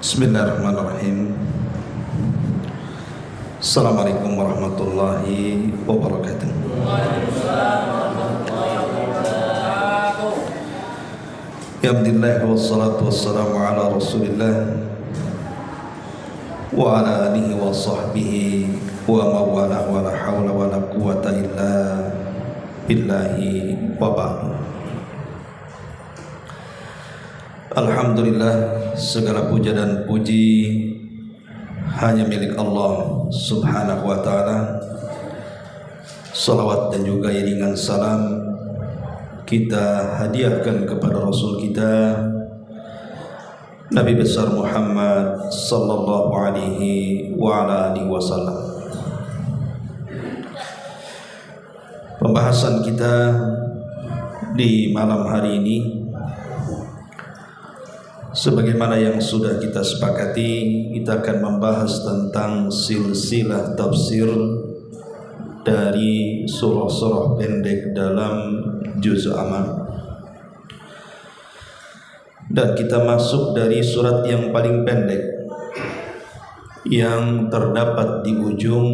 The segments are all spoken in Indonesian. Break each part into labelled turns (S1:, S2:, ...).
S1: Bismillahirrahmanirrahim. Assalamualaikum warahmatullahi wabarakatuh. Alhamdulillah wassalatu wassalamu ala Rasulillah wa ala alihi wa sahbihi wa mawala wa la hawla wa la quwata illa billahi wa ba'd. Alhamdulillah, segala puja dan puji hanya milik Allah subhanahu wa ta'ala. Salawat dan juga iringan salam kita hadiahkan kepada Rasul kita Nabi besar Muhammad sallallahu alaihi wa ala alihi wasallam. Pembahasan kita di malam hari ini, sebagaimana yang sudah kita sepakati, kita akan membahas tentang silsilah tafsir dari surah-surah pendek dalam juz amma. Dan kita masuk dari surat yang paling pendek yang terdapat di ujung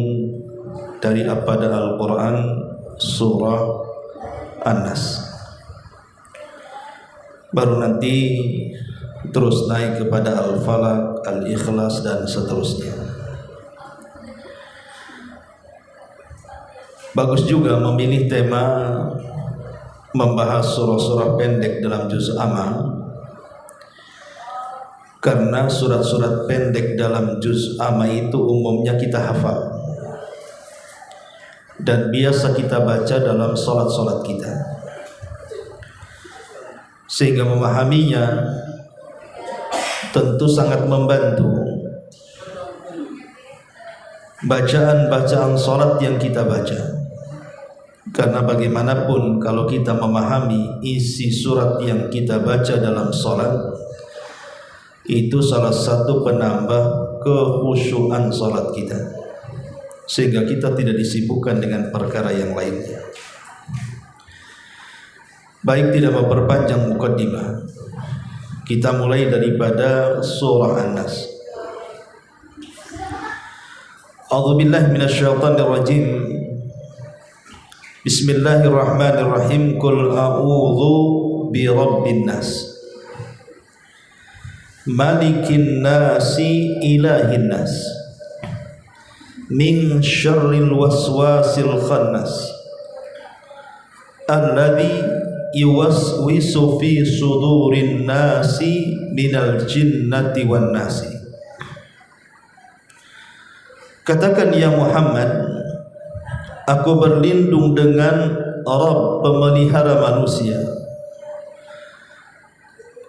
S1: dari pada Al-Quran, surah An-Nas. Baru nanti terus naik kepada Al-Falaq, Al-Ikhlas dan seterusnya. Bagus juga memilih tema membahas surah-surah pendek dalam juz amma, karena surat-surat pendek dalam juz amma itu umumnya kita hafal dan biasa kita baca dalam salat-salat kita, sehingga memahaminya tentu sangat membantu bacaan-bacaan salat yang kita baca. Karena bagaimanapun kalau kita memahami isi surat yang kita baca dalam salat, itu salah satu penambah kekhusyuan salat kita, sehingga kita tidak disibukkan dengan perkara yang lainnya. Baik, tidak memperpanjang mukaddimah, kita mulai daripada surah An-Nas. A'udzubillahi minasyaitonir rajim. Bismillahirrahmanirrahim. Qul a'udzu birabbin nas, malikin nasi, ilahin nas, min syarril waswasil khannas, alladzi yuwaswisu fi sudurin nasi minal jinnati wan nasi. Katakan ya Muhammad, aku berlindung dengan Rabb pemelihara manusia,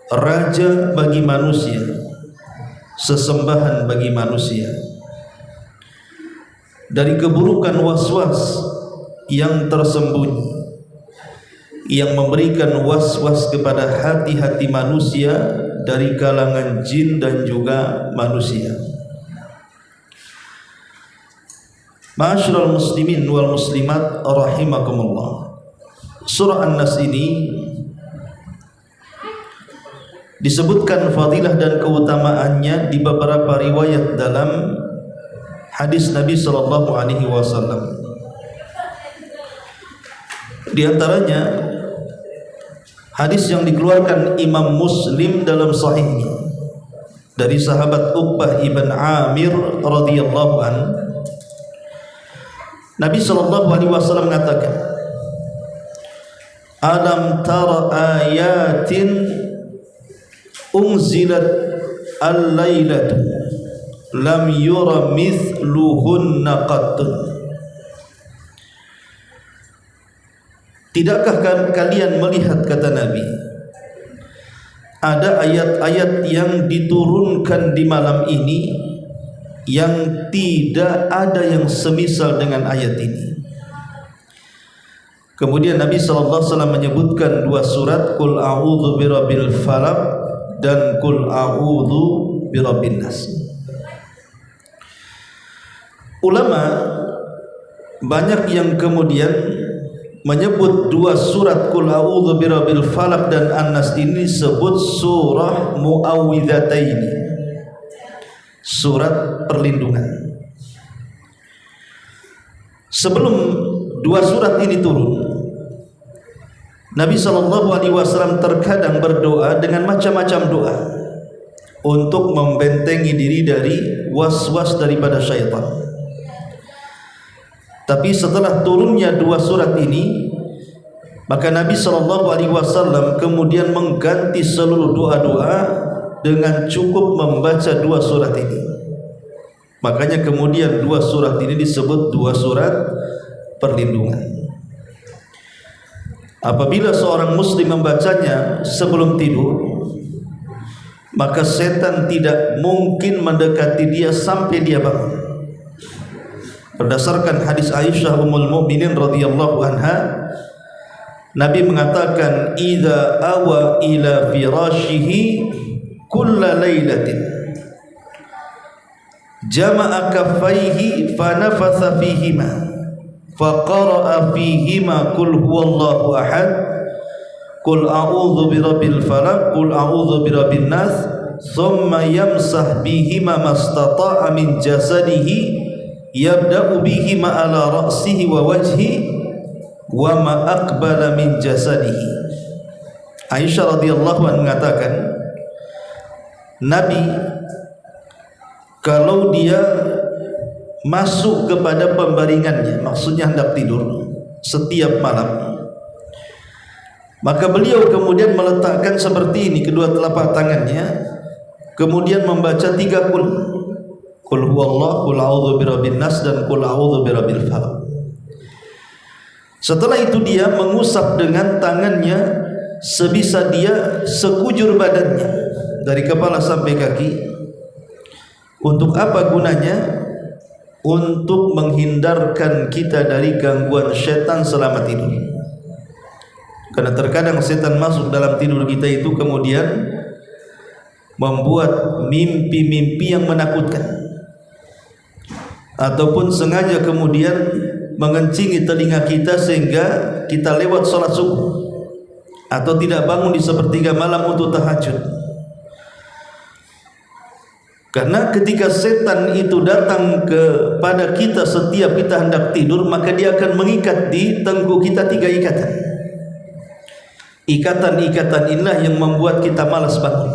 S1: raja bagi manusia, sesembahan bagi manusia, dari keburukan waswas yang tersembunyi, yang memberikan was-was kepada hati-hati manusia dari kalangan jin dan juga manusia. Ma'asyiral muslimin wal muslimat rahimakumullah. Surah An-Nas ini disebutkan fadilah dan keutamaannya di beberapa riwayat dalam hadis Nabi sallallahu alaihi wasallam. Di antaranya hadis yang dikeluarkan Imam Muslim dalam sahihnya dari sahabat Uqbah ibn Amir radhiyallahu an, Nabi sallallahu alaihi wasallam mengatakan, alam tara ayatin unzilat al-lailatu lam yura mithluhunna qattun. Tidakkah kalian melihat, kata Nabi, ada ayat-ayat yang diturunkan di malam ini yang tidak ada yang semisal dengan ayat ini. Kemudian Nabi SAW menyebutkan dua surat, Qul a'udzu birabbil falaq dan Qul a'udzu birabbin nas. Ulama banyak yang kemudian menyebut dua surat Qul a'udzu birabbil falaq dan An-Nas ini disebut surah Mu'awwidhataini. surat perlindungan. Sebelum dua surat ini turun, Nabi SAW terkadang berdoa dengan macam-macam doa untuk membentengi diri dari was-was daripada syaitan. Tapi setelah turunnya dua surat ini, maka Nabi SAW kemudian mengganti seluruh doa-doa dengan cukup membaca dua surat ini. Makanya kemudian dua surat ini disebut dua surat perlindungan. Apabila seorang muslim membacanya sebelum tidur, maka setan tidak mungkin mendekati dia sampai dia bangun. Berdasarkan hadis Aisyah Ummul Mukminin radhiyallahu anha, Nabi mengatakan, "Idza awa ila firashihi kulla lailatin jama'a kaffaihi fa nafatha fihima fa qara'a fihima qul huwallahu ahad qul a'udzu birabbil falaq qul a'udzu birabbin nas thumma yamsah bihima mastata'a min jasadihi yabda'u bihima ala ra'sihi wa wajhi wa ma aqbala min jasadihi." Aisyah radhiyallahu anha mengatakan, Nabi kalau dia masuk kepada pembaringannya, maksudnya hendak tidur setiap malam, maka beliau kemudian meletakkan seperti ini kedua telapak tangannya, kemudian membaca 3 qul. Qul huwallahu, qul a'udzu birabbin nas, dan qul a'udzu birabbil falaq. Setelah itu dia mengusap dengan tangannya sebisa dia sekujur badannya dari kepala sampai kaki. Untuk apa gunanya? Untuk menghindarkan kita dari gangguan setan selama tidur. Karena terkadang setan masuk dalam tidur kita itu kemudian membuat mimpi-mimpi yang menakutkan, ataupun sengaja kemudian mengencingi telinga kita sehingga kita lewat sholat subuh atau tidak bangun di sepertiga malam untuk tahajud. Karena ketika setan itu datang kepada kita setiap kita hendak tidur, maka dia akan mengikat di tengkuk kita 3 ikatan. Ikatan-ikatan inilah yang membuat kita malas bangun.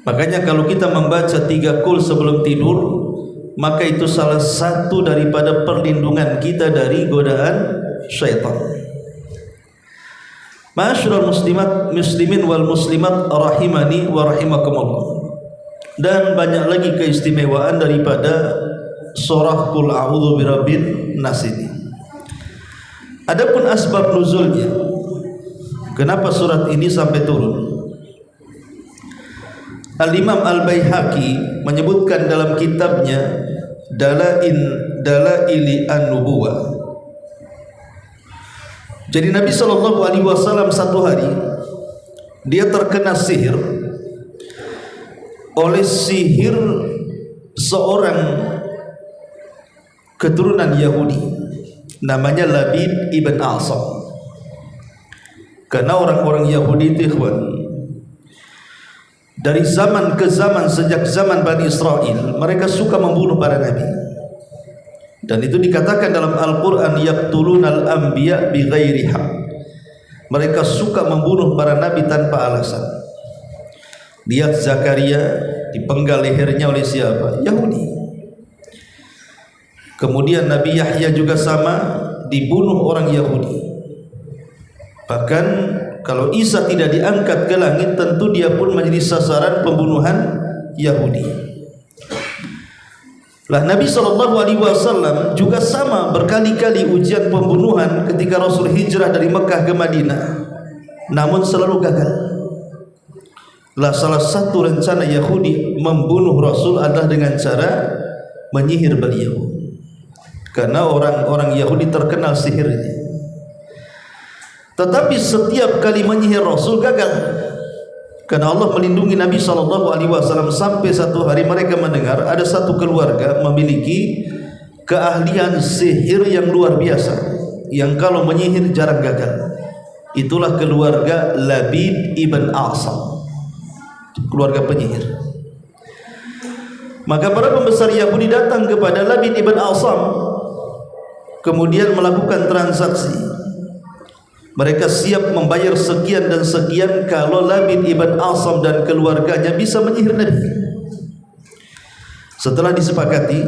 S1: Makanya kalau kita membaca 3 qul sebelum tidur, maka itu salah satu daripada perlindungan kita dari godaan syaitan. Ma'asyiral muslimin wal muslimat rahimani wa rahimakumullah. Dan banyak lagi keistimewaan daripada surah Qul A'udzu Birabbin Nas ini. Adapun asbab nuzulnya, kenapa surat ini sampai turun? Al-Imam Al-Baihaqi menyebutkan dalam kitabnya Dalaili An-Nubuwah. Jadi Nabi SAW satu hari dia terkena sihir oleh sihir seorang keturunan Yahudi namanya Labid ibn Asam. Karena orang-orang Yahudi itu dari zaman ke zaman, sejak zaman Bani Israel, mereka suka membunuh para nabi. Dan itu dikatakan dalam Al-Quran, yaqtulunal anbiya bighairi haq. Mereka suka membunuh para nabi tanpa alasan. Lihat Zakaria dipenggal lehernya oleh siapa? Yahudi. Kemudian Nabi Yahya juga sama, dibunuh orang Yahudi. Bahkan kalau Isa tidak diangkat ke langit, tentu dia pun menjadi sasaran pembunuhan Yahudi. Lah Nabi SAW juga sama, berkali-kali ujian pembunuhan ketika Rasul hijrah dari Mekah ke Madinah, namun selalu gagal. Lah salah satu rencana Yahudi membunuh Rasul adalah dengan cara menyihir beliau. Karena orang-orang Yahudi terkenal sihirnya. Tetapi setiap kali menyihir Rasul gagal. Karena Allah melindungi Nabi SAW sampai satu hari mereka mendengar ada satu keluarga memiliki keahlian sihir yang luar biasa, yang kalau menyihir jarang gagal. Itulah keluarga Labid ibn Asam, keluarga penyihir. Maka para pembesar Yahudi datang kepada Labid ibn A'sam, kemudian melakukan transaksi. Mereka siap membayar sekian dan sekian kalau Labid ibn A'sam dan keluarganya bisa menyihir Nabi. Setelah disepakati,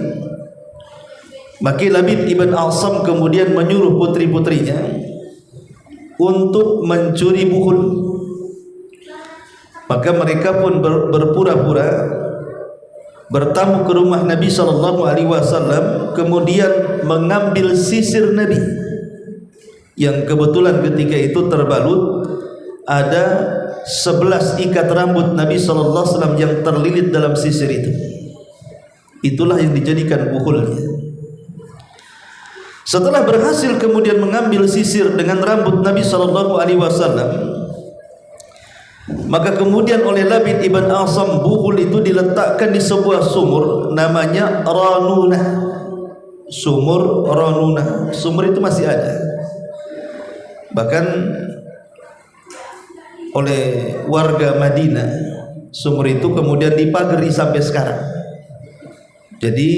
S1: maka Labid ibn A'sam kemudian menyuruh putri-putrinya untuk mencuri buhul. Maka mereka pun berpura-pura bertamu ke rumah Nabi SAW, kemudian mengambil sisir Nabi yang kebetulan ketika itu terbalut ada 11 ikat rambut Nabi SAW yang terlilit dalam sisir itu. Itulah yang dijadikan buhulnya. Setelah berhasil kemudian mengambil sisir dengan rambut Nabi SAW, maka kemudian oleh Labid ibn A'sam buhul itu diletakkan di sebuah sumur namanya Ranunah. Sumur Ranunah. Sumur itu masih ada. Bahkan oleh warga Madinah, sumur itu kemudian dipagari sampai sekarang. Jadi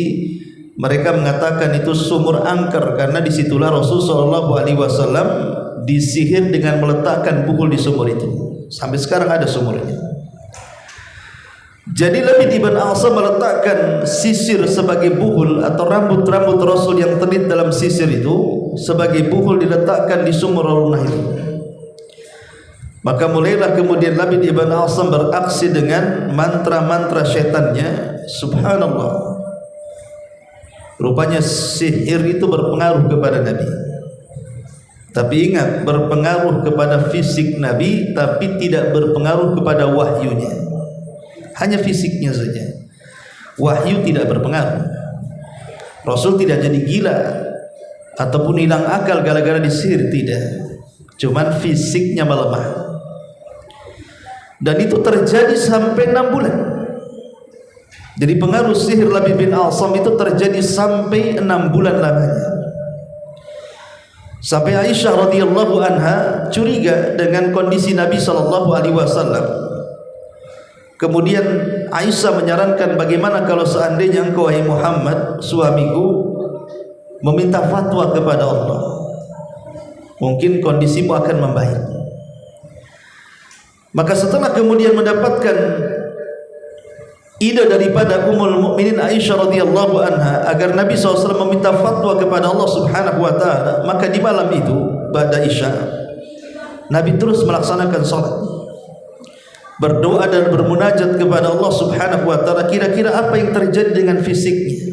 S1: mereka mengatakan itu sumur angker karena disitulah Rasulullah SAW disihir dengan meletakkan buhul di sumur itu. Sampai sekarang ada sumurnya. Jadi Labid ibn A'sam meletakkan sisir sebagai buhul atau rambut-rambut Rasul yang terlilit dalam sisir itu sebagai buhul diletakkan di sumur Ranunah itu. Maka mulailah kemudian Labid ibn A'sam beraksi dengan mantra-mantra syaitannya. Subhanallah, rupanya sihir itu berpengaruh kepada Nabi. Tapi ingat, berpengaruh kepada fisik Nabi, tapi tidak berpengaruh kepada wahyunya. Hanya fisiknya saja. Wahyu tidak berpengaruh. Rasul tidak jadi gila ataupun hilang akal gara-gara disihir, tidak. Cuman fisiknya melemah. Dan itu terjadi sampai 6 bulan. Jadi pengaruh sihir Labid bin A'sam itu terjadi sampai 6 bulan lamanya. Sampai Aisyah radhiyallahu anha curiga dengan kondisi Nabi SAW. Kemudian Aisyah menyarankan, bagaimana kalau seandainya engkau wahai Muhammad suamiku meminta fatwa kepada Allah, mungkin kondisimu akan membaik. Maka setelah kemudian mendapatkan ide daripada Ummul Mukminin Aisyah radhiyallahu anha agar Nabi SAW meminta fatwa kepada Allah Subhanahu wa taala, maka di malam itu ba'da Isya Nabi terus melaksanakan salat, berdoa dan bermunajat kepada Allah Subhanahu wa taala, kira-kira apa yang terjadi dengan fisiknya.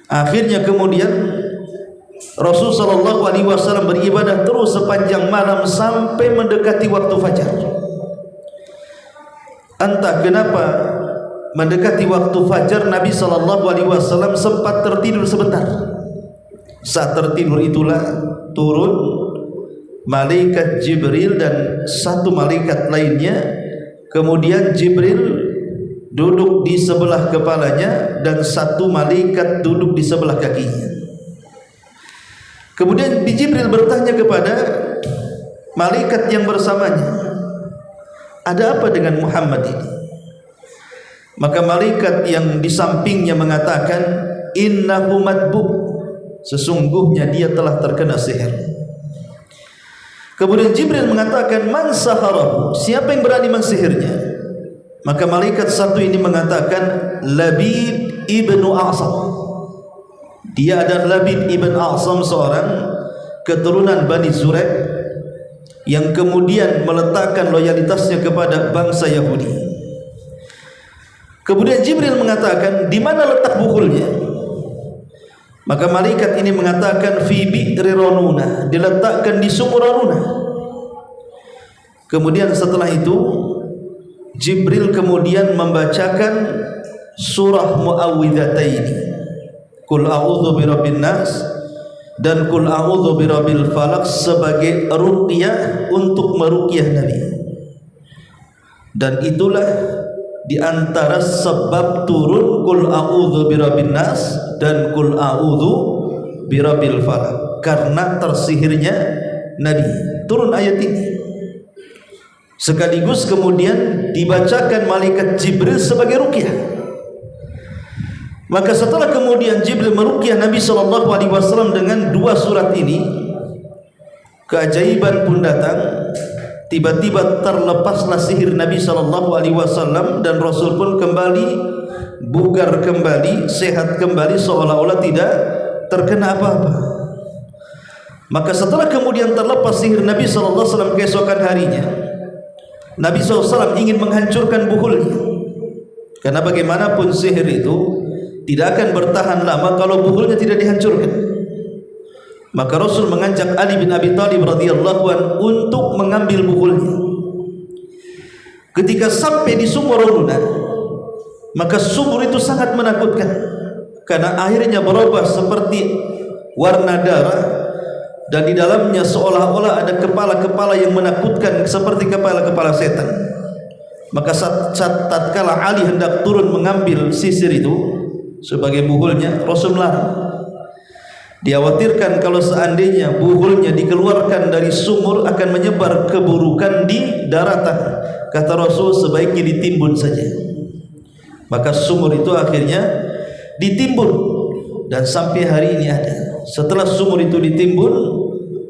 S1: Akhirnya kemudian Rasul sallallahu alaihi wasallam beribadah terus sepanjang malam sampai mendekati waktu fajar. Entah kenapa mendekati waktu fajar Nabi SAW sempat tertidur sebentar. Saat tertidur itulah turun malaikat Jibril dan satu malaikat lainnya. Kemudian Jibril duduk di sebelah kepalanya dan satu malaikat duduk di sebelah kakinya. Kemudian Jibril bertanya kepada malaikat yang bersamanya, ada apa dengan Muhammad ini? Maka malaikat yang di sampingnya mengatakan, innahu madbub, sesungguhnya dia telah terkena sihir. Kemudian Jibril mengatakan, man saharahu, siapa yang berani mensihirnya? Maka malaikat satu ini mengatakan, Labid ibnu A'sam. Dia adalah Labid ibn A'sam, seorang keturunan Bani Zuraik yang kemudian meletakkan loyalitasnya kepada bangsa Yahudi. Kemudian Jibril mengatakan, di mana letak buhulnya? Maka malaikat ini mengatakan, fi bi'ri Ranunah, diletakkan di sumur Ranunah. Kemudian setelah itu Jibril kemudian membacakan surah Mu'awwidhataini, Qul a'udzu birabbin nas dan Qul a'udzu birabbil falaq, sebagai ruqyah untuk meruqyah Nabi. Dan itulah di antara sebab turun Qul a'udzu birabbin nas dan Qul a'udzu birabbil falaq, karena tersihirnya Nabi. Turun ayat ini. Sekaligus kemudian dibacakan malaikat Jibril sebagai ruqyah. Maka setelah kemudian Jibril meruqyah Nabi SAW dengan 2 surat ini, keajaiban pun datang. Tiba-tiba terlepaslah sihir Nabi SAW dan Rasul pun kembali bugar kembali, sehat kembali, seolah-olah tidak terkena apa-apa. Maka setelah kemudian terlepas sihir Nabi SAW, keesokan harinya Nabi SAW ingin menghancurkan buhulnya, karena bagaimanapun sihir itu tidak akan bertahan lama kalau buhulnya tidak dihancurkan. Maka Rasul mengajak Ali bin Abi Thalib radhiyallahu anhu untuk mengambil buhulnya. Ketika sampai di sumur Luna, maka sumur itu sangat menakutkan, karena airnya berubah seperti warna darah, dan di dalamnya seolah-olah ada kepala-kepala yang menakutkan seperti kepala-kepala setan. Maka saat tatkala Ali hendak turun mengambil sisir itu sebagai buhulnya, Rasul melarang. Dikhawatirkan kalau seandainya buhulnya dikeluarkan dari sumur akan menyebar keburukan di daratan. Kata Rasul, sebaiknya ditimbun saja. Maka sumur itu akhirnya ditimbun dan sampai hari ini ada. Setelah sumur itu ditimbun,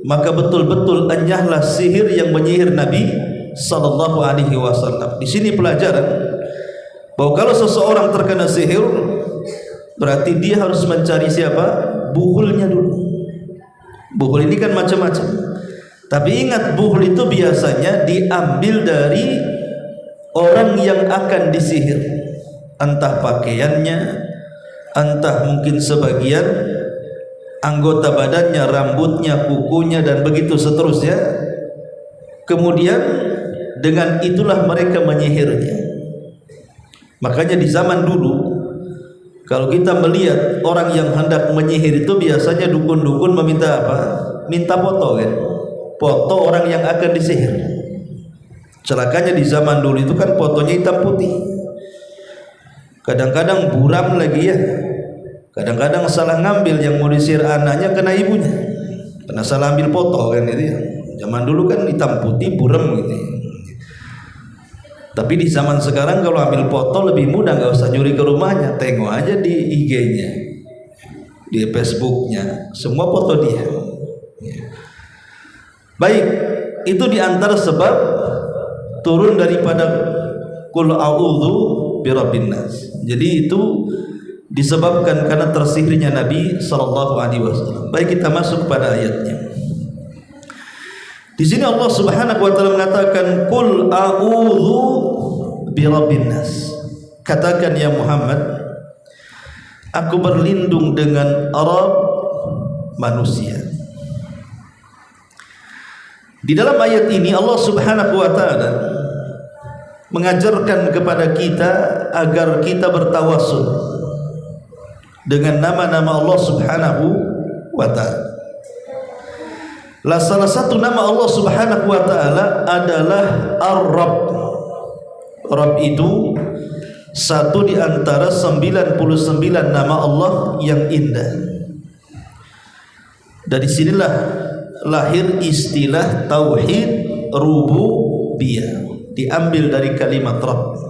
S1: maka betul-betul enyahlah sihir yang menyihir Nabi sallallahu alaihi wasallam. Di sini pelajaran bahwa kalau seseorang terkena sihir, berarti dia harus mencari siapa? Buhulnya dulu. Buhul ini kan macam-macam, tapi ingat, buhul itu biasanya diambil dari orang yang akan disihir, entah pakaiannya, entah mungkin sebagian anggota badannya, rambutnya, kukunya, dan begitu seterusnya. Kemudian dengan itulah mereka menyihirnya. Makanya di zaman dulu, kalau kita melihat orang yang hendak menyihir itu, biasanya dukun-dukun meminta apa? Minta foto kan? Foto orang yang akan disihir. Celakanya di zaman dulu itu kan fotonya hitam putih. Kadang-kadang buram lagi ya. Kadang-kadang salah ngambil, yang mau disihir anaknya kena ibunya, karena salah ambil foto kan itu ya. Zaman dulu kan hitam putih buram gitu. Tapi di zaman sekarang kalau ambil foto lebih mudah, nggak usah nyuri ke rumahnya, tengok aja di IG-nya, di Facebook-nya, semua foto dia. Baik, itu diantara sebab turun daripada Qul a'udzu birabbin nas. Jadi itu disebabkan karena tersihirnya Nabi sallallahu alaihi wasallam. Baik, kita masuk pada ayatnya. Di sini Allah Subhanahu wa taala mengatakan qul a'udzu birabbin nas. Katakan ya Muhammad, aku berlindung dengan Rabb manusia. Di dalam ayat ini Allah Subhanahu wa taala mengajarkan kepada kita agar kita bertawassul dengan nama-nama Allah Subhanahu wa taala. Salah satu nama Allah Subhanahu wa taala adalah Ar-Rabb. Rabb itu satu di antara 99 nama Allah yang indah. Dari sinilah lahir istilah tauhid rububiyah, diambil dari kalimat Rabb.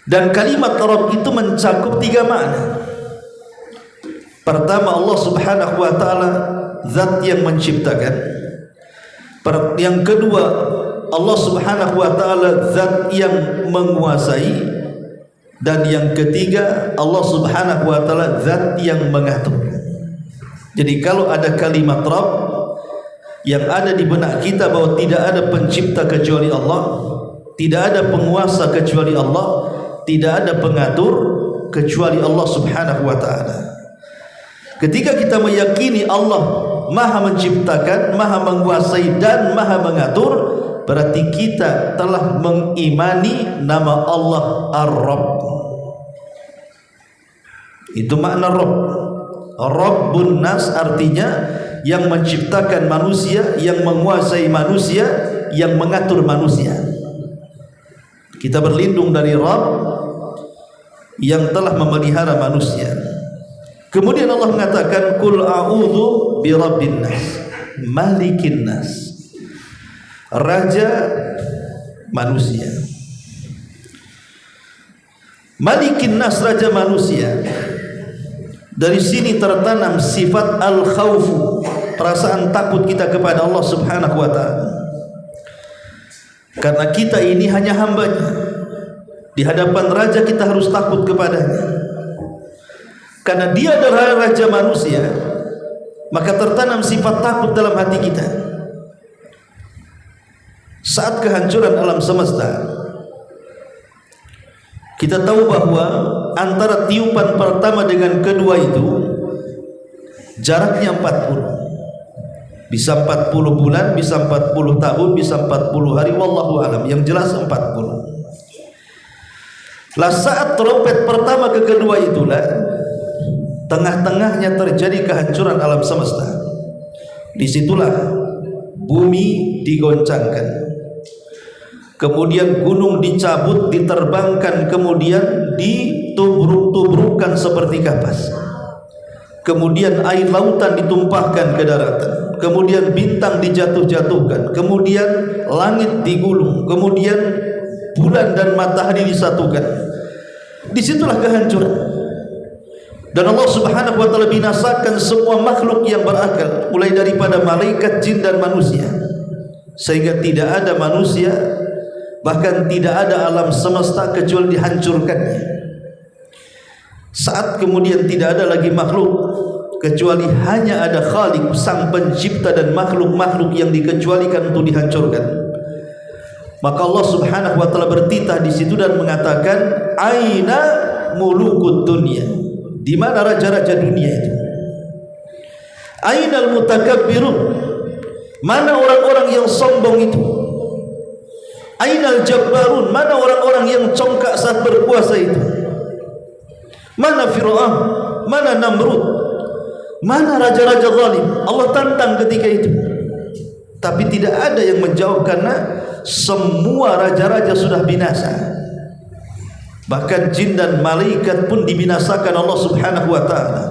S1: Dan kalimat Rabb itu mencakup 3 makna. Pertama, Allah Subhanahu wa taala zat yang menciptakan. Yang kedua, Allah Subhanahu wa taala zat yang menguasai. Dan yang ketiga, Allah Subhanahu wa taala zat yang mengatur. Jadi kalau ada kalimat Rabb, yang ada di benak kita bahwa tidak ada pencipta kecuali Allah, tidak ada penguasa kecuali Allah, tidak ada pengatur kecuali Allah Subhanahu wa taala. Ketika kita meyakini Allah Maha menciptakan, Maha menguasai, dan Maha mengatur, berarti kita telah mengimani nama Allah Ar-Rabb. Itu makna Rabb. Rabbun nas artinya yang menciptakan manusia, yang menguasai manusia, yang mengatur manusia. Kita berlindung dari Rabb yang telah memelihara manusia. Kemudian Allah mengatakan qul a'udzu birabbin nas, malikin nas, raja manusia. Malikin nas, raja manusia. Dari sini tertanam sifat al-khawfu, perasaan takut kita kepada Allah Subhanahu wa ta'ala. Karena kita ini hanya hambanya. Di hadapan raja kita harus takut kepadanya. Karena dia adalah raja manusia, maka tertanam sifat takut dalam hati kita. Saat kehancuran alam semesta, kita tahu bahwa antara tiupan pertama dengan kedua itu jaraknya 40. Bisa 40 bulan, bisa 40 tahun, bisa 40 hari, wallahu alam. Yang jelas 40. Lah saat trompet pertama ke kedua itulah tengah-tengahnya terjadi kehancuran alam semesta. Disitulah bumi digoncangkan, kemudian gunung dicabut, diterbangkan, kemudian ditubruk-tubrukkan seperti kapas. Kemudian air lautan ditumpahkan ke daratan. Kemudian bintang dijatuh-jatuhkan. Kemudian langit digulung. Kemudian bulan dan matahari disatukan. Disitulah kehancuran. Dan Allah Subhanahu wa ta'ala binasakan semua makhluk yang berakal, mulai daripada malaikat, jin dan manusia, sehingga tidak ada manusia, bahkan tidak ada alam semesta kecuali dihancurkannya. Saat kemudian tidak ada lagi makhluk kecuali hanya ada Khaliq, sang pencipta, dan makhluk-makhluk yang dikecualikan untuk dihancurkan, maka Allah Subhanahu wa ta'ala bertitah di situ dan mengatakan, aina mulukud dunya, di mana raja-raja dunia itu? Ainal mutakabbirun, mana orang-orang yang sombong itu? Ainal jabbarun, mana orang-orang yang congkak saat berkuasa itu? Mana Fir'aun, mana Namrud, mana raja-raja zalim? Allah tantang ketika itu, tapi tidak ada yang menjawab karena semua raja-raja sudah binasa. Bahkan jin dan malaikat pun dibinasakan Allah Subhanahu wa ta'ala.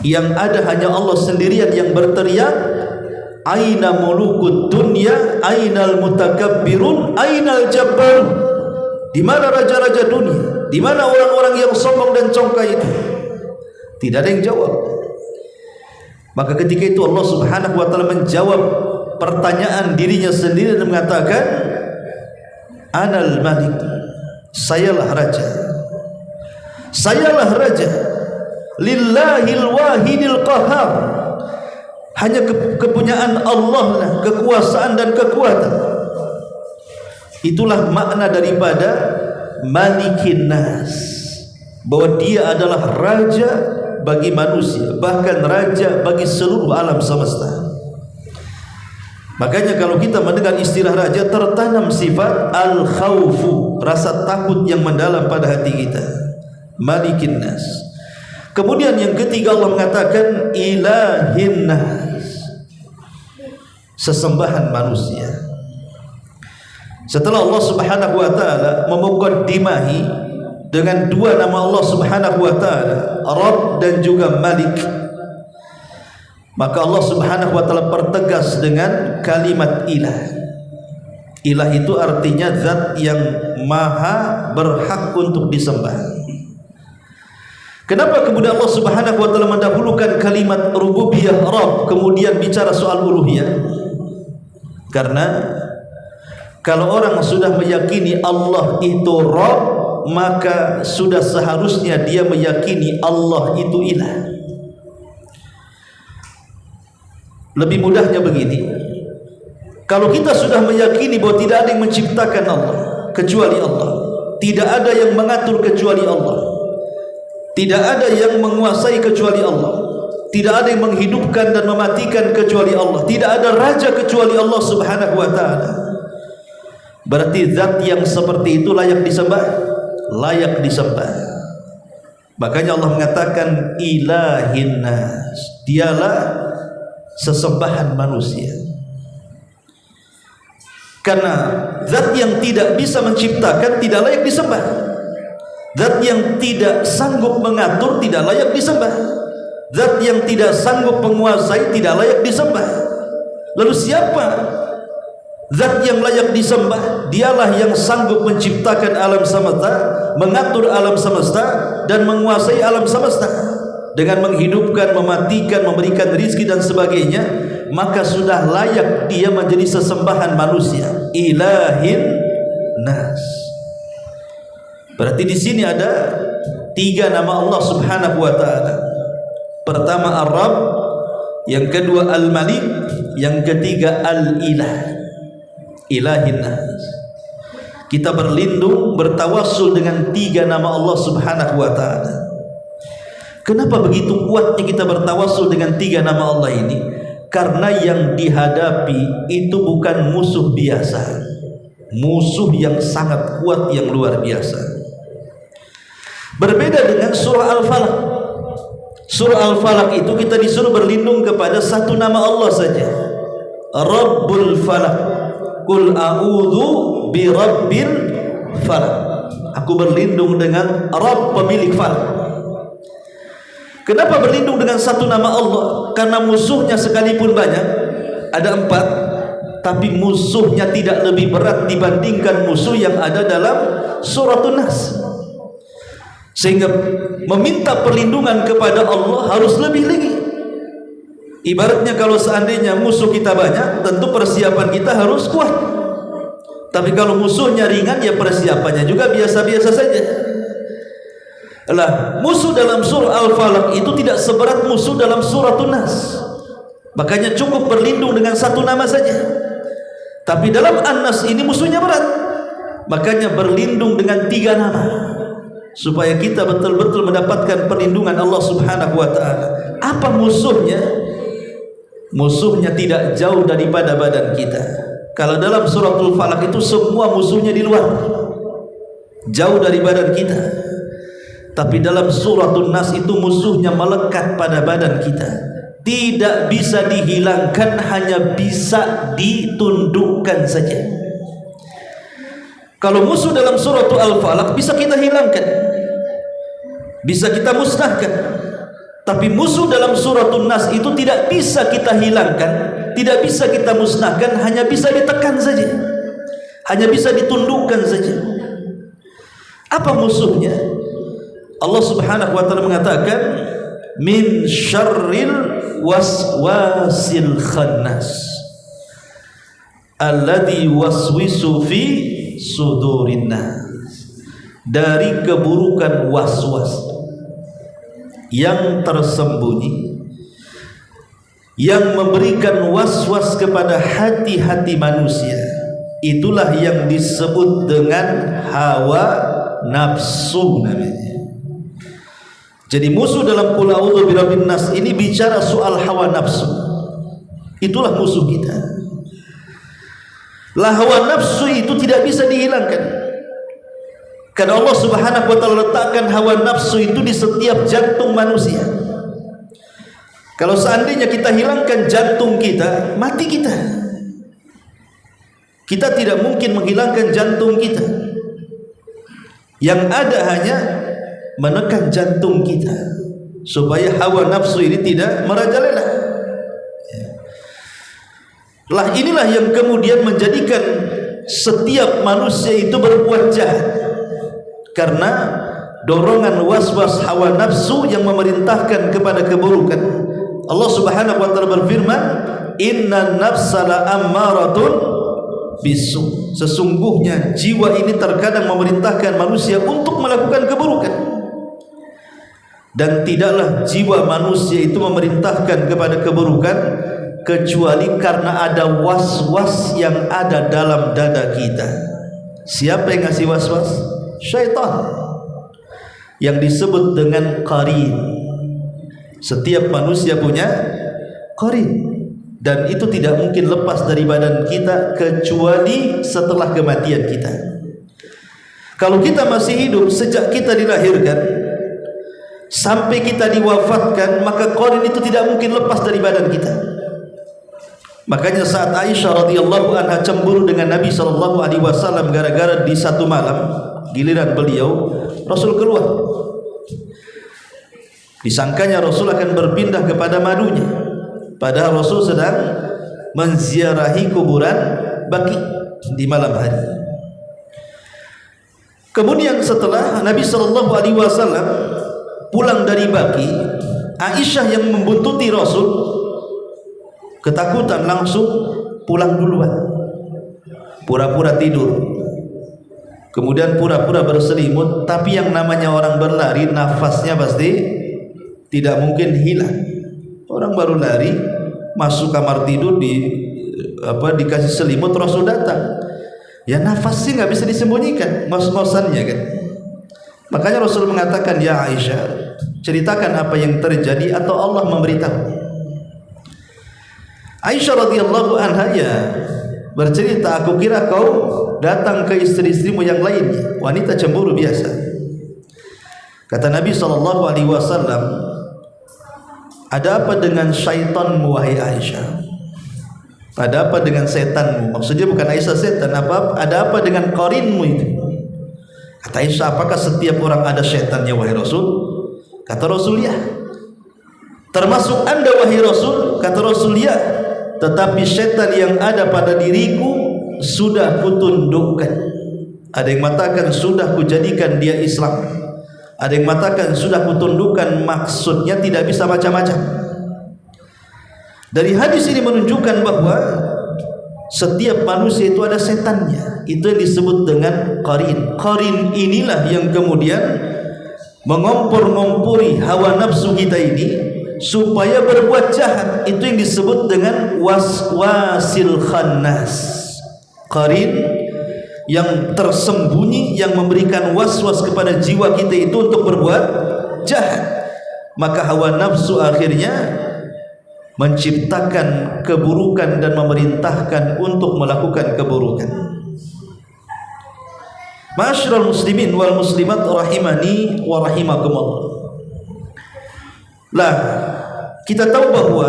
S1: Yang ada hanya Allah sendirian yang berteriak, aina mulukud dunya, ainal mutakabbirun, ainal jabbarun. Di mana raja-raja dunia? Di mana orang-orang yang sombong dan congkak itu? Tidak ada yang jawab. Maka ketika itu Allah Subhanahu wa ta'ala menjawab pertanyaan dirinya sendiri dan mengatakan, anal malik, sayalah raja, sayalah raja, lillahil wahidil qahar, hanya kepunyaan Allah lah kekuasaan dan kekuatan. Itulah makna daripada malikin nas, bahwa dia adalah raja bagi manusia, bahkan raja bagi seluruh alam semesta. Makanya kalau kita mendengar istilah raja, tertanam sifat al-khawfu, rasa takut yang mendalam pada hati kita. Malikin nas. Kemudian yang ketiga Allah mengatakan ilahin nas, sesembahan manusia. Setelah Allah Subhanahu wa ta'ala memukaddimahi dengan dua nama Allah Subhanahu wa ta'ala, Rabb dan juga Malik, maka Allah Subhanahu wa ta'ala pertegas dengan kalimat ilah. Ilah itu artinya zat yang maha berhak untuk disembah. Kenapa kemudian Allah Subhanahu wa ta'ala mendahulukan kalimat rububiyah Rabb kemudian bicara soal uluhiyah? Karena kalau orang sudah meyakini Allah itu Rabb, maka sudah seharusnya dia meyakini Allah itu ilah. Lebih mudahnya begini, kalau kita sudah meyakini bahwa tidak ada yang menciptakan Allah kecuali Allah, tidak ada yang mengatur kecuali Allah, tidak ada yang menguasai kecuali Allah, tidak ada yang menghidupkan dan mematikan kecuali Allah, tidak ada raja kecuali Allah Subhanahu wa ta'ala, berarti zat yang seperti itu layak disembah, layak disembah. Makanya Allah mengatakan ilahin nas, dialah sesembahan manusia. Karena zat yang tidak bisa menciptakan tidak layak disembah, zat yang tidak sanggup mengatur tidak layak disembah, zat yang tidak sanggup menguasai tidak layak disembah. Lalu siapa Zat yang layak disembah, dialah yang sanggup menciptakan alam semesta, mengatur alam semesta, dan menguasai alam semesta dengan menghidupkan, mematikan, memberikan rizki dan sebagainya. Maka sudah layak dia menjadi sesembahan manusia, ilahin nas. Berarti di sini ada 3 nama Allah Subhanahu wa taala. Pertama Ar-Rabb, yang kedua Al-Malik, yang ketiga Al-Ilah, ilahin nas. Kita berlindung, bertawassul dengan 3 nama Allah Subhanahu wa taala. Kenapa begitu kuatnya kita bertawassul dengan 3 nama Allah ini? Karena yang dihadapi itu bukan musuh biasa, musuh yang sangat kuat, yang luar biasa. Berbeda dengan surah Al-Falaq. Surah Al-Falaq itu kita disuruh berlindung kepada 1 nama Allah saja, Rabbul Falaq. Qul a'udzu bi rabbil falaq. Aku berlindung dengan Rabb, pemilik falak. Kenapa berlindung dengan 1 nama Allah? Karena musuhnya sekalipun banyak, ada 4, tapi musuhnya tidak lebih berat dibandingkan musuh yang ada dalam suratun Nas. Sehingga meminta perlindungan kepada Allah harus lebih lagi. Ibaratnya kalau seandainya musuh kita banyak, tentu persiapan kita harus kuat. Tapi kalau musuhnya ringan, ya persiapannya juga biasa-biasa saja. Lah, musuh dalam surah Al-Falaq itu tidak seberat musuh dalam suratun Nas. Makanya cukup berlindung dengan 1 nama saja. Tapi dalam An-Nas ini musuhnya berat. Makanya berlindung dengan 3 nama, supaya kita betul-betul mendapatkan perlindungan Allah Subhanahu wa taala. Apa musuhnya? Musuhnya tidak jauh daripada badan kita. Kalau dalam suratul Falaq itu semua musuhnya di luar, jauh dari badan kita. Tapi dalam suratul Nas itu musuhnya melekat pada badan kita, tidak bisa dihilangkan, hanya bisa ditundukkan saja. Kalau musuh dalam suratul Al-Falaq bisa kita hilangkan, bisa kita musnahkan. Tapi musuh dalam suratul Nas itu tidak bisa kita hilangkan, tidak bisa kita musnahkan, hanya bisa ditekan saja, hanya bisa ditundukkan saja. Apa musuhnya? Allah Subhanahu wa taala mengatakan, min syarril waswasil khannas alladzi waswisu fi sudurin nas. Dari keburukan waswas yang tersembunyi, yang memberikan waswas kepada hati-hati manusia, itulah yang disebut dengan hawa nafsu namanya. Jadi musuh dalam Qul a'udzu birabbin nas ini bicara soal hawa nafsu. Itulah musuh kita. Lah, hawa nafsu itu tidak bisa dihilangkan. Karena Allah Subhanahu wa taala letakkan hawa nafsu itu di setiap jantung manusia. Kalau seandainya kita hilangkan jantung kita, mati kita. Kita tidak mungkin menghilangkan jantung kita. Yang ada hanya menekan jantung kita supaya hawa nafsu ini tidak merajalela. Lah, inilah yang kemudian menjadikan setiap manusia itu berbuat jahat. Karena dorongan waswas hawa nafsu yang memerintahkan kepada keburukan. Allah Subhanahu wa taala berfirman, innan nafsa la'ammaratun bisu. Sesungguhnya jiwa ini terkadang memerintahkan manusia untuk melakukan keburukan. Dan tidaklah jiwa manusia itu memerintahkan kepada keburukan kecuali karena ada was-was yang ada dalam dada kita. Siapa yang ngasih was-was? Syaitan, yang disebut dengan qarin. Setiap manusia punya qarin, dan itu tidak mungkin lepas dari badan kita kecuali setelah kematian kita. Kalau kita masih hidup, sejak kita dilahirkan sampai kita diwafatkan, maka qarin itu tidak mungkin lepas dari badan kita. Makanya saat Aisyah radhiyallahu anha cemburu dengan Nabi sallallahu alaihi wasallam gara-gara di satu malam giliran beliau, Rasul keluar. Disangkanya Rasul akan berpindah kepada madunya, padahal Rasul sedang menziarahi kuburan Baqi di malam hari. Kemudian setelah Nabi SAW pulang dari Baqi, Aisyah yang membuntuti Rasul ketakutan langsung pulang duluan, pura-pura tidur, kemudian pura-pura berselimut. Tapi yang namanya orang berlari, nafasnya pasti tidak mungkin hilang. Orang baru lari masuk kamar tidur, dikasih selimut, Rasul datang, ya nafas sih nggak bisa disembunyikan, ngos-ngosannya kan. Makanya Rasul mengatakan, ya Aisyah, ceritakan apa yang terjadi atau Allah memberitahu. Aisyah radhiyallahu anha ya bercerita, aku kira kau datang ke istri-istrimu yang lainnya, wanita cemburu biasa. Kata Nabi SAW, ada apa dengan syaitanmu wahai Aisyah? Ada apa dengan setanmu? Maksudnya bukan Aisyah setan, ada apa dengan qarinmu itu? Kata Aisyah, apakah setiap orang ada setannya wahai Rasul? Kata Rasul, ya. Termasuk anda wahai Rasul? Kata Rasul, ya. Tetapi setan yang ada pada diriku sudah kutundukkan. Ada yang mengatakan sudah kujadikan dia Islam, ada yang mengatakan sudah kutundukkan, maksudnya tidak bisa macam-macam. Dari hadis ini menunjukkan bahwa setiap manusia itu ada setannya. Itu yang disebut dengan qarin. Qarin inilah yang kemudian mengompor-ngompori hawa nafsu kita ini supaya berbuat jahat. Itu yang disebut dengan waswasil khannas. Qarin yang tersembunyi, yang memberikan waswas kepada jiwa kita itu untuk berbuat jahat. Maka hawa nafsu akhirnya menciptakan keburukan dan memerintahkan untuk melakukan keburukan. Ma'asyiral muslimin wal muslimat rahimani wa rahimakumullah. Lah, kita tahu bahwa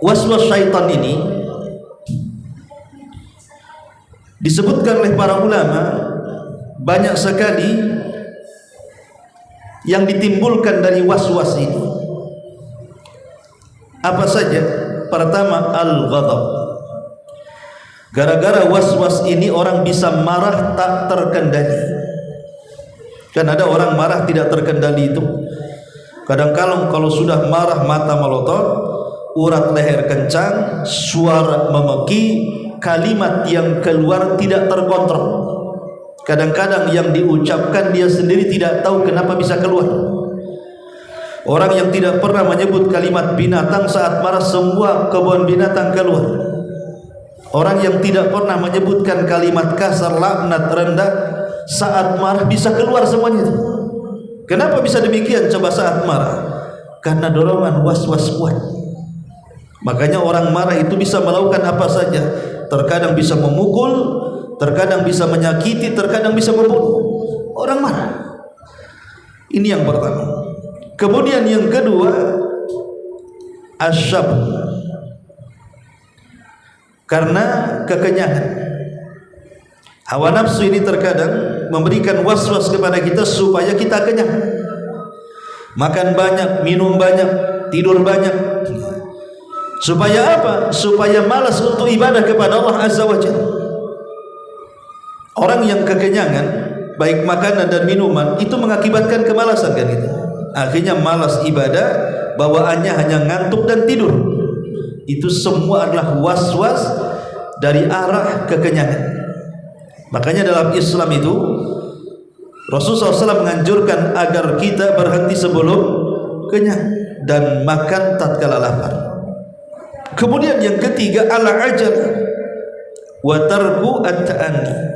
S1: waswas syaitan ini disebutkan oleh para ulama banyak sekali yang ditimbulkan dari waswas ini. Apa saja? Pertama, al-ghadab. Gara-gara waswas ini orang bisa marah tak terkendali. Kan ada orang marah tidak terkendali itu. Kadang-kadang kalau sudah marah mata melotot, urat leher kencang, suara memeki, kalimat yang keluar tidak terkontrol. Kadang-kadang yang diucapkan dia sendiri tidak tahu kenapa bisa keluar. Orang yang tidak pernah menyebut kalimat binatang saat marah, semua kebun binatang keluar. Orang yang tidak pernah menyebutkan kalimat kasar, laknat, rendah saat marah bisa keluar semuanya itu. Kenapa bisa demikian coba saat marah? Karena dorongan was-was kuat. Makanya orang marah itu bisa melakukan apa saja. Terkadang bisa memukul, terkadang bisa menyakiti, terkadang bisa membunuh. Orang marah. Ini yang pertama. Kemudian yang kedua, asyab, karena kekenyangan. Hawa nafsu ini terkadang memberikan waswas kepada kita supaya kita kenyang. Makan banyak, minum banyak, tidur banyak. Supaya apa? Supaya malas untuk ibadah kepada Allah Azza wa Jalla. Orang yang kekenyangan, baik makanan dan minuman, itu mengakibatkan kemalasan kan itu. Akhirnya malas ibadah, bawaannya hanya ngantuk dan tidur. Itu semua adalah was-was dari arah kekenyangan. Makanya dalam Islam itu Rasulullah SAW menganjurkan agar kita berhenti sebelum kenyang dan makan tatkala lapar. Kemudian yang ketiga, al-ajal wa tarku at-ta'anni.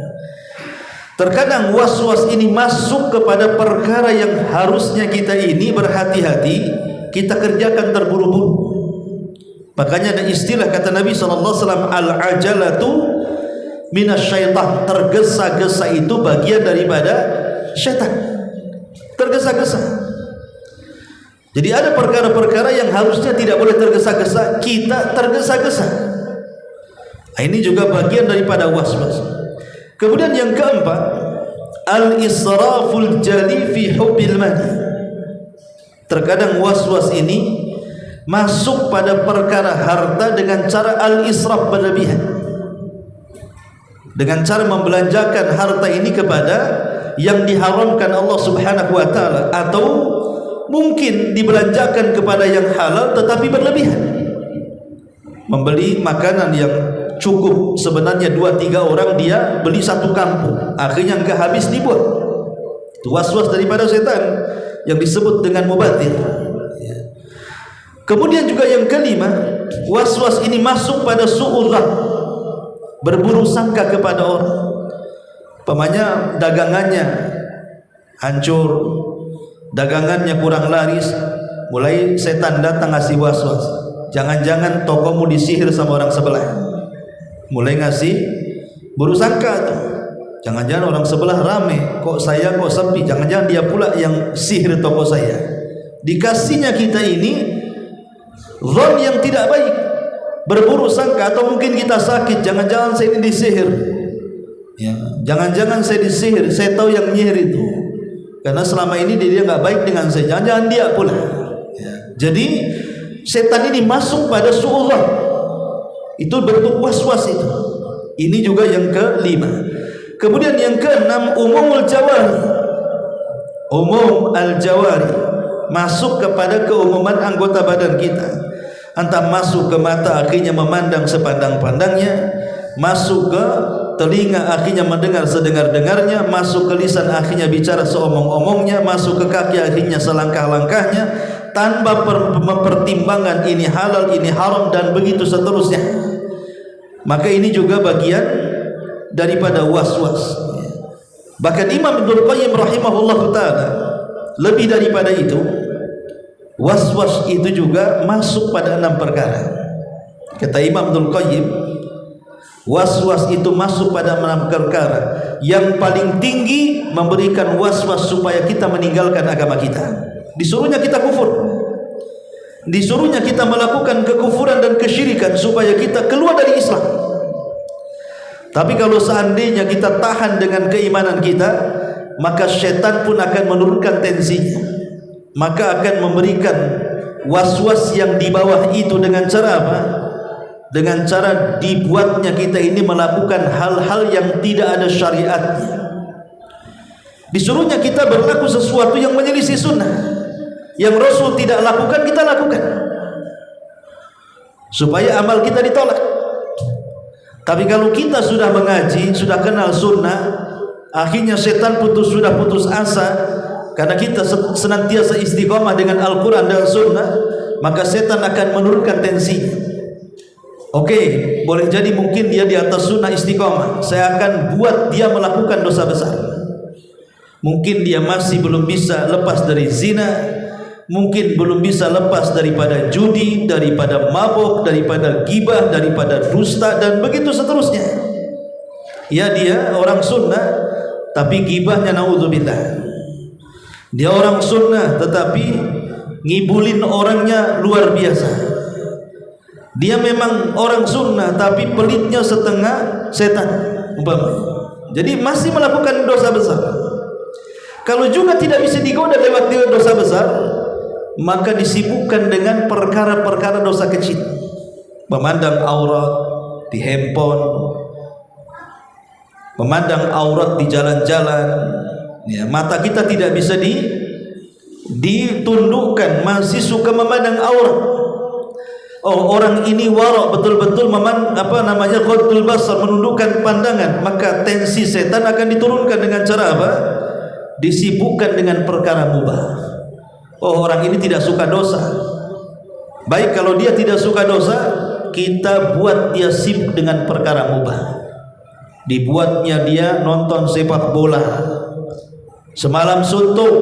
S1: Terkadang was-was ini masuk kepada perkara yang harusnya kita ini berhati-hati, kita kerjakan terburu-buru. Makanya ada istilah kata Nabi SAW, al-ajalatu minasyaitan. Tergesa-gesa itu bagian daripada syaitan. Tergesa-gesa. Jadi ada perkara-perkara yang harusnya tidak boleh tergesa-gesa, kita tergesa-gesa. Nah, ini juga bagian daripada was-was. Kemudian yang keempat, al-israful jali fi hubbil mali. Terkadang was-was ini masuk pada perkara harta dengan cara al-israf, berlebihan. dengan cara membelanjakan harta ini kepada yang diharamkan Allah Subhanahu wa taala, atau mungkin dibelanjakan kepada yang halal tetapi berlebihan. Membeli makanan yang cukup sebenarnya 2-3 orang, dia beli satu kampung, akhirnya enggak habis dibuat. Itu waswas daripada setan yang disebut dengan mubatir. Kemudian juga yang kelima, waswas ini masuk pada su'udzan, berburuk sangka kepada orang. Umpamanya dagangannya hancur, dagangannya kurang laris, mulai setan datang ngasih waswas. Jangan-jangan tokomu disihir sama orang sebelah. Mulai ngasih buruk sangka tuh. Jangan-jangan orang sebelah rame, kok saya kok sepi. Jangan-jangan dia pula yang sihir toko saya. Dikasihnya kita ini zon yang tidak baik, berburuk sangka, atau mungkin kita sakit, jangan-jangan saya ini disihir. Ya, jangan-jangan saya disihir, saya tahu yang nyihir itu. Karena selama ini dia nggak baik dengan saya, jangan-jangan dia pula. Ya. Jadi setan ini masuk pada su'udzon. Itu bentuk was-was itu. Ini juga yang kelima. Kemudian yang keenam, umumul jawari. Umum al-jawari, masuk kepada keumuman anggota badan kita. Entah masuk ke mata, akhirnya memandang sepandang-pandangnya, masuk ke telinga, akhirnya mendengar sedengar-dengarnya, masuk ke lisan, akhirnya bicara seomong-omongnya, masuk ke kaki, akhirnya selangkah-langkahnya, tanpa mempertimbangkan ini halal, ini haram, dan begitu seterusnya. Maka ini juga bagian daripada was-was. Bahkan Imam Ibnu Qayyim rahimahullah ta'ala, lebih daripada itu, was-was itu juga masuk pada 6 perkara. Kata Imam Ibnu Qayyim, was-was itu masuk pada 6 perkara. Yang paling tinggi memberikan was-was supaya kita meninggalkan agama kita. Disuruhnya kita kufur, disuruhnya kita melakukan kekufuran dan kesyirikan supaya kita keluar dari Islam. Tapi kalau seandainya kita tahan dengan keimanan kita, maka syaitan pun akan menurunkan tensinya, maka akan memberikan was-was yang di bawah itu. Dengan cara apa? Dengan cara dibuatnya kita ini melakukan hal-hal yang tidak ada syariatnya. Disuruhnya kita berlaku sesuatu yang menyelisih sunnah, yang Rasul tidak lakukan, kita lakukan, supaya amal kita ditolak. Tapi kalau kita sudah mengaji, sudah kenal sunnah, akhirnya setan sudah putus asa, karena kita senantiasa istiqomah dengan Al-Quran dan sunnah, maka setan akan menurunkan tensinya. Oke, boleh jadi mungkin dia di atas sunnah istiqomah, saya akan buat dia melakukan dosa besar. Mungkin dia masih belum bisa lepas dari zina, mungkin belum bisa lepas daripada judi, daripada mabuk, daripada gibah, daripada dusta, dan begitu seterusnya. Ya, dia orang sunnah tapi gibahnya naudzubillah. Dia orang sunnah tetapi ngibulin orangnya luar biasa. Dia memang orang sunnah tapi pelitnya setengah setan umpamanya. Jadi masih melakukan dosa besar. Kalau juga tidak bisa digoda lewat dosa besar, maka disibukkan dengan perkara-perkara dosa kecil. Memandang aurat di handphone, memandang aurat di jalan-jalan. Ya, mata kita tidak bisa ditundukkan, masih suka memandang aurat. Oh, orang ini warok betul-betul qadul basar, menundukkan pandangan, maka tensi setan akan diturunkan dengan cara apa? Disibukkan dengan perkara mubah. Oh, orang ini tidak suka dosa. Baik, kalau dia tidak suka dosa, kita buat dia sibuk dengan perkara mubah. Dibuatnya dia nonton sepak bola semalam suntuk.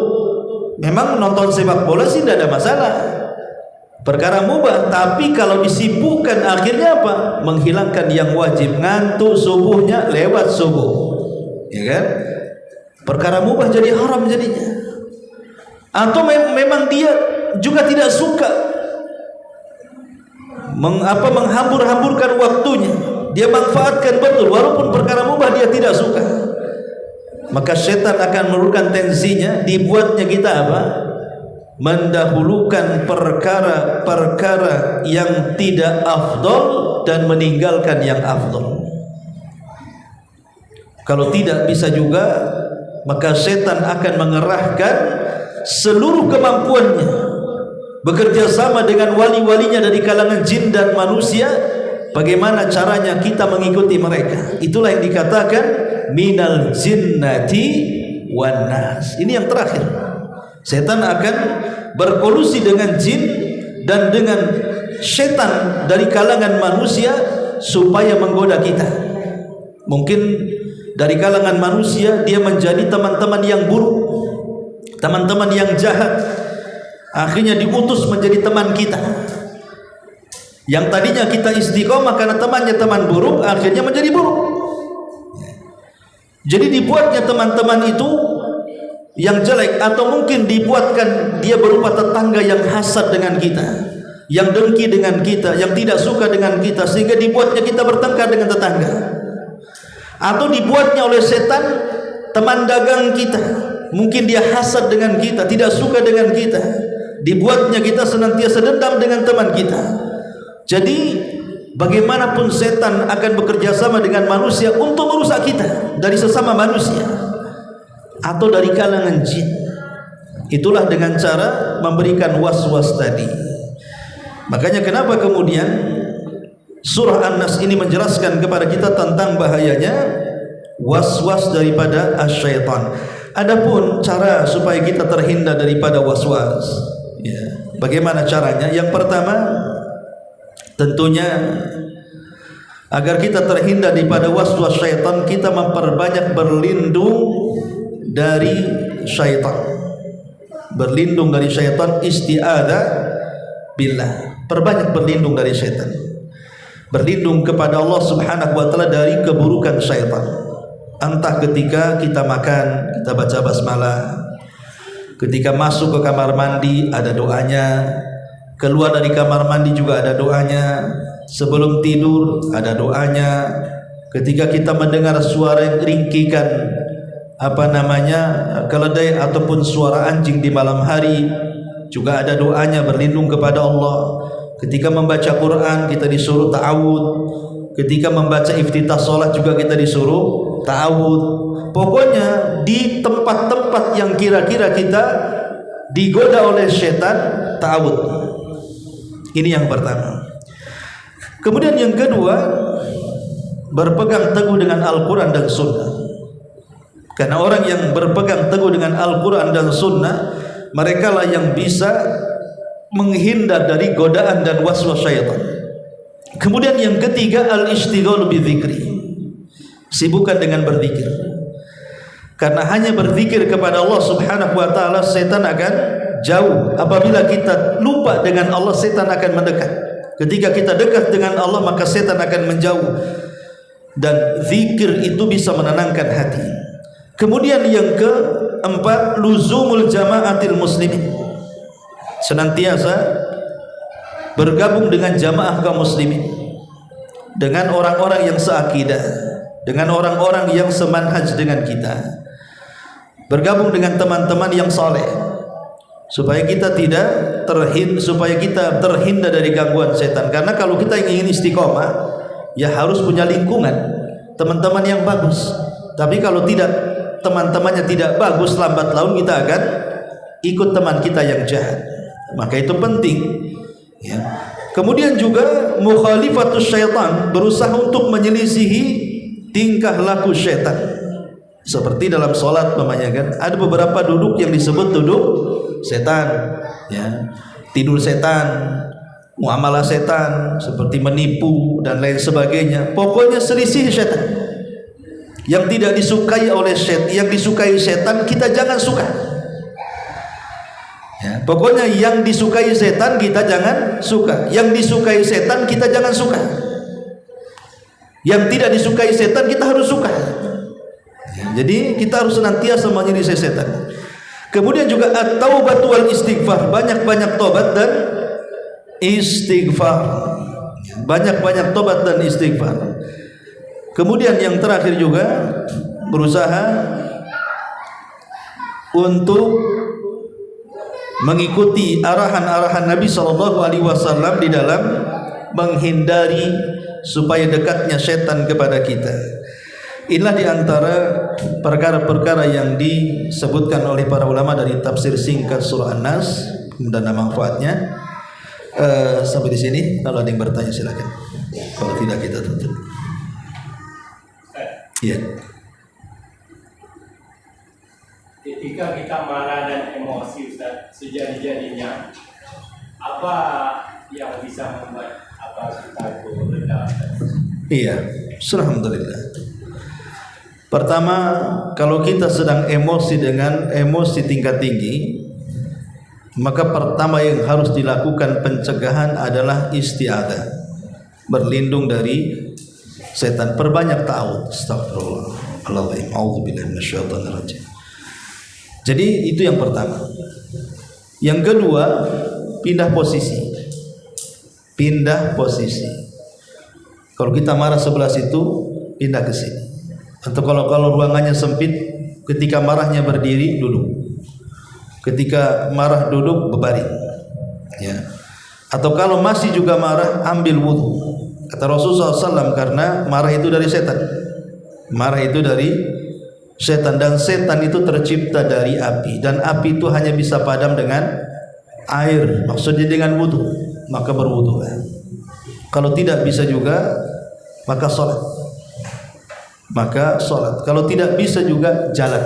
S1: Memang nonton sepak bola sih tidak ada masalah, perkara mubah. Tapi kalau disibukkan, akhirnya apa? Menghilangkan yang wajib, ngantuk subuhnya lewat subuh, ya kan? Perkara mubah jadi haram jadinya. Atau memang dia juga tidak suka menghambur-hamburkan waktunya, dia manfaatkan betul walaupun perkara mubah dia tidak suka, maka setan akan menurunkan tensinya. Dibuatnya kita apa? Mendahulukan perkara-perkara yang tidak afdol dan meninggalkan yang afdol. Kalau tidak bisa juga, maka setan akan mengerahkan seluruh kemampuannya bekerja sama dengan wali-walinya dari kalangan jin dan manusia. Bagaimana caranya kita mengikuti mereka? Itulah yang dikatakan minal jinnati wan nas. Ini yang terakhir. Setan akan berkolusi dengan jin dan dengan setan dari kalangan manusia supaya menggoda kita. Mungkin dari kalangan manusia dia menjadi teman-teman yang buruk, teman-teman yang jahat, akhirnya diutus menjadi teman kita. Yang tadinya kita istiqomah karena temannya teman buruk, akhirnya menjadi buruk. Jadi dibuatnya teman-teman itu yang jelek, atau mungkin dibuatkan dia berupa tetangga yang hasad dengan kita, yang dengki dengan kita, yang tidak suka dengan kita, sehingga dibuatnya kita bertengkar dengan tetangga. Atau dibuatnya oleh setan teman dagang kita, mungkin dia hasad dengan kita, tidak suka dengan kita, dibuatnya kita senantiasa dendam dengan teman kita. Jadi bagaimanapun setan akan bekerja sama dengan manusia untuk merusak kita dari sesama manusia atau dari kalangan jin. Itulah dengan cara memberikan was-was tadi. Makanya kenapa kemudian surah An-Nas ini menjelaskan kepada kita tentang bahayanya was-was daripada asyaitan. Adapun cara supaya kita terhindar daripada was-was, ya, bagaimana caranya? Yang pertama, tentunya agar kita terhindar daripada was-was syaitan, kita memperbanyak berlindung dari syaitan. Berlindung dari syaitan, isti'adzah billah. Perbanyak berlindung dari syaitan. Berlindung kepada Allah Subhanahu wa taala dari keburukan syaitan. Entah ketika kita makan, kita baca basmalah. Ketika masuk ke kamar mandi ada doanya. Keluar dari kamar mandi juga ada doanya. Sebelum tidur ada doanya. Ketika kita mendengar suara ringkikan keledai ataupun suara anjing di malam hari, juga ada doanya berlindung kepada Allah. Ketika membaca Quran kita disuruh ta'awud. Ketika membaca iftitah sholat juga kita disuruh ta'awud. Pokoknya di tempat-tempat yang kira-kira kita digoda oleh setan, ta'awud. Ini yang pertama. Kemudian yang kedua, berpegang teguh dengan Al-Quran dan Sunnah. Karena orang yang berpegang teguh dengan Al-Quran dan Sunnah, mereka lah yang bisa menghindar dari godaan dan waswas syaitan. Kemudian yang ketiga, al-ishtighalu bidzikri. Sibukkan dengan berzikir. Karena hanya berzikir kepada Allah Subhanahu wa taala, setan akan jauh. Apabila kita lupa dengan Allah, setan akan mendekat. Ketika kita dekat dengan Allah, maka setan akan menjauh. Dan zikir itu bisa menenangkan hati. Kemudian yang keempat, luzumul jamaatil muslimin. Senantiasa bergabung dengan jamaah kaum muslimin, dengan orang-orang yang seakidah, dengan orang-orang yang semanhaj dengan kita. Bergabung dengan teman-teman yang saleh, supaya kita terhindar dari gangguan setan. Karena kalau kita ingin istiqomah, ya harus punya lingkungan, teman-teman yang bagus. Tapi kalau tidak, teman-temannya tidak bagus, lambat laun kita akan ikut teman kita yang jahat. Maka itu penting, ya. Kemudian juga mukhalifatus syaitan, berusaha untuk menyelisihi tingkah laku syaitan. Seperti dalam sholat kan, ada beberapa duduk yang disebut duduk setan, ya. Tidur setan, muamalah setan, seperti menipu dan lain sebagainya. Pokoknya selisih syaitan. Yang tidak disukai oleh syaitan, yang disukai setan kita jangan suka. Ya, pokoknya yang disukai setan kita jangan suka, yang disukai setan kita jangan suka, yang tidak disukai setan kita harus suka. Ya, jadi kita harus senantiasa menyelisih setan. Kemudian juga at-taubatu wal istighfar, banyak-banyak tobat dan istighfar, banyak-banyak tobat dan istighfar. Kemudian yang terakhir juga berusaha untuk mengikuti arahan-arahan Nabi SAW di dalam menghindari supaya dekatnya setan kepada kita. Inilah diantara perkara-perkara yang disebutkan oleh para ulama dari tafsir singkat surah An-Nas dan manfaatnya. Sampai di sini. Kalau ada yang bertanya silakan. Kalau tidak kita tutup. Iya.
S2: Ketika kita marah dan emosi, Ustaz, sejadi-jadinya, apa yang bisa membuat kita itu reda?
S1: Iya, alhamdulillah. Pertama, kalau kita sedang emosi dengan emosi tingkat tinggi, maka pertama yang harus dilakukan pencegahan adalah isti'adzah, berlindung dari setan. Perbanyak ta'awudz. Astagfirullahaladzim, a'udzubillahi minasyaitonirrajim. Jadi itu yang pertama. Yang kedua, pindah posisi. Pindah posisi. Kalau kita marah sebelah situ, pindah ke sini. Atau kalau ruangannya sempit, ketika marahnya berdiri, duduk. Ketika marah duduk, berbaring. Ya. Atau kalau masih juga marah, ambil wudu. Kata Rasulullah SAW, karena marah itu dari setan. Marah itu dari setan, dan setan itu tercipta dari api, dan api itu hanya bisa padam dengan air. Maksudnya dengan wudu, maka berwudu. Kalau tidak bisa juga, maka sholat. Kalau tidak bisa juga, jalan.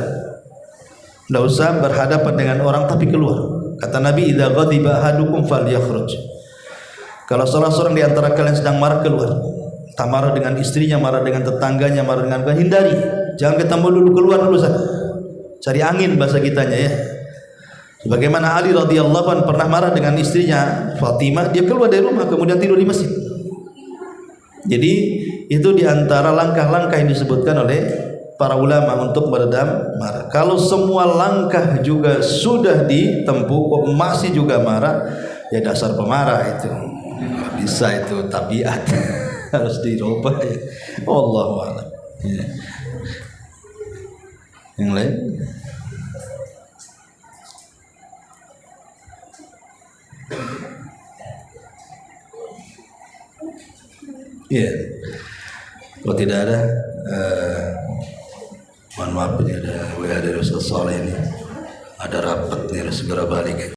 S1: Tidak usah berhadapan dengan orang, tapi keluar. Kata Nabi, idza ghadiba ahadukum falyakhruj. Kalau salah seorang di antara kalian sedang marah, keluar. Tak marah dengan istrinya, marah dengan tetangganya, marah dengan hindari. Jangan ketemu dulu, keluar dulu sana. Cari angin bahasa kitanya ya. Sebagaimana Ali radhiyallahu anhu pernah marah dengan istrinya Fatimah, dia keluar dari rumah kemudian tidur di masjid. Jadi itu diantara langkah-langkah yang disebutkan oleh para ulama untuk meredam marah. Kalau semua langkah juga sudah ditempuh kok masih juga marah, ya dasar pemarah itu. Nggak bisa, itu tabiat. Harus dirubah ya. Wallahu a'lam. Ya. Yang lain? Iya. Kalau tidak ada, mohon maaf, ini ada WA dari Ustaz Saleh ini. Ada rapat nih, harus segera balik.